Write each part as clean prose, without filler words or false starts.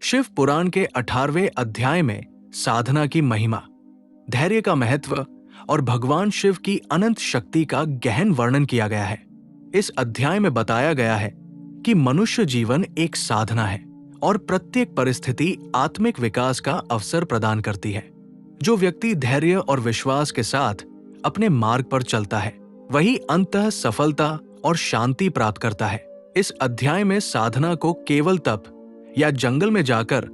शिव पुराण के 18वें अध्याय में साधना की महिमा, धैर्य का महत्व और भगवान शिव की अनंत शक्ति का गहन वर्णन किया गया है। इस अध्याय में बताया गया है कि मनुष्य जीवन एक साधना है और प्रत्येक परिस्थिति आत्मिक विकास का अवसर प्रदान करती है। जो व्यक्ति धैर्य और विश्वास के साथ अपने मार्ग पर चलता है, वही अंततः सफलता और शांति प्राप्त करता है। इस अध्याय में साधना को केवल तप या जंगल में जाकर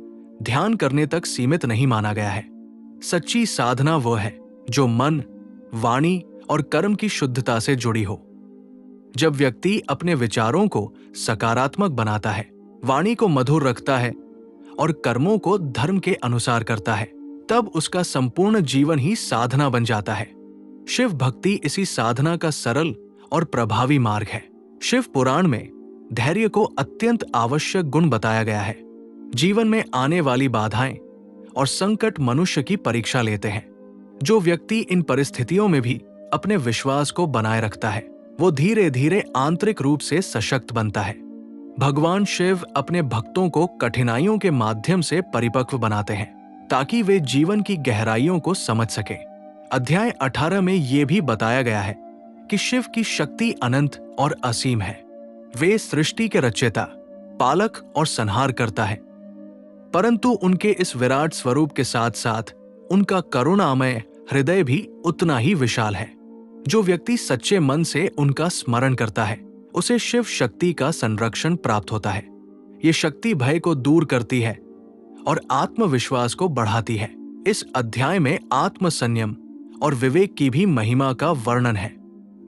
ध्यान करने तक सीमित नहीं माना गया है। सच्ची साधना वो है जो मन, वाणी और कर्म की शुद्धता से जुड़ी हो। जब व्यक्ति अपने विचारों को सकारात्मक बनाता है, वाणी को मधुर रखता है और कर्मों को धर्म के अनुसार करता है, तब उसका संपूर्ण जीवन ही साधना बन जाता है। शिव भक्ति इसी साधना का सरल और प्रभावी मार्ग है। शिव पुराण में धैर्य को अत्यंत आवश्यक गुण बताया गया है। जीवन में आने वाली बाधाएं और संकट मनुष्य की परीक्षा लेते हैं। जो व्यक्ति इन परिस्थितियों में भी अपने विश्वास को बनाए रखता है, वो धीरे धीरे आंतरिक रूप से सशक्त बनता है। भगवान शिव अपने भक्तों को कठिनाइयों के माध्यम से परिपक्व बनाते हैं ताकि वे जीवन की गहराइयों को समझ सके। अध्याय 18 में ये भी बताया गया है कि शिव की शक्ति अनंत और असीम है। वे सृष्टि के रचयिता, पालक और संहार करता है, परंतु उनके इस विराट स्वरूप के साथ साथ उनका करुणामय हृदय भी उतना ही विशाल है। जो व्यक्ति सच्चे मन से उनका स्मरण करता है, उसे शिव शक्ति का संरक्षण प्राप्त होता है। ये शक्ति भय को दूर करती है और आत्मविश्वास को बढ़ाती है। इस अध्याय में आत्म संयम और विवेक की भी महिमा का वर्णन है।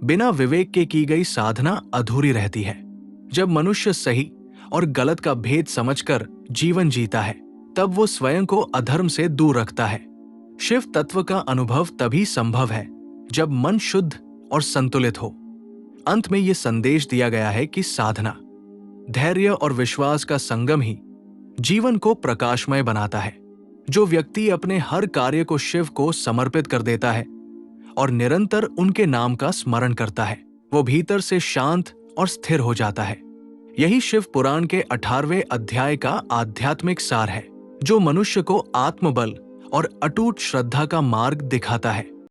बिना विवेक के की गई साधना अधूरी रहती है। जब मनुष्य सही और गलत का भेद समझकर जीवन जीता है, तब वो स्वयं को अधर्म से दूर रखता है। शिव तत्व का अनुभव तभी संभव है जब मन शुद्ध और संतुलित हो। अंत में ये संदेश दिया गया है कि साधना, धैर्य और विश्वास का संगम ही जीवन को प्रकाशमय बनाता है। जो व्यक्ति अपने हर कार्य को शिव को समर्पित कर देता है और निरंतर उनके नाम का स्मरण करता है, वो भीतर से शांत और स्थिर हो जाता है। यही शिव पुराण के 18वें अध्याय का आध्यात्मिक सार है, जो मनुष्य को आत्मबल और अटूट श्रद्धा का मार्ग दिखाता है।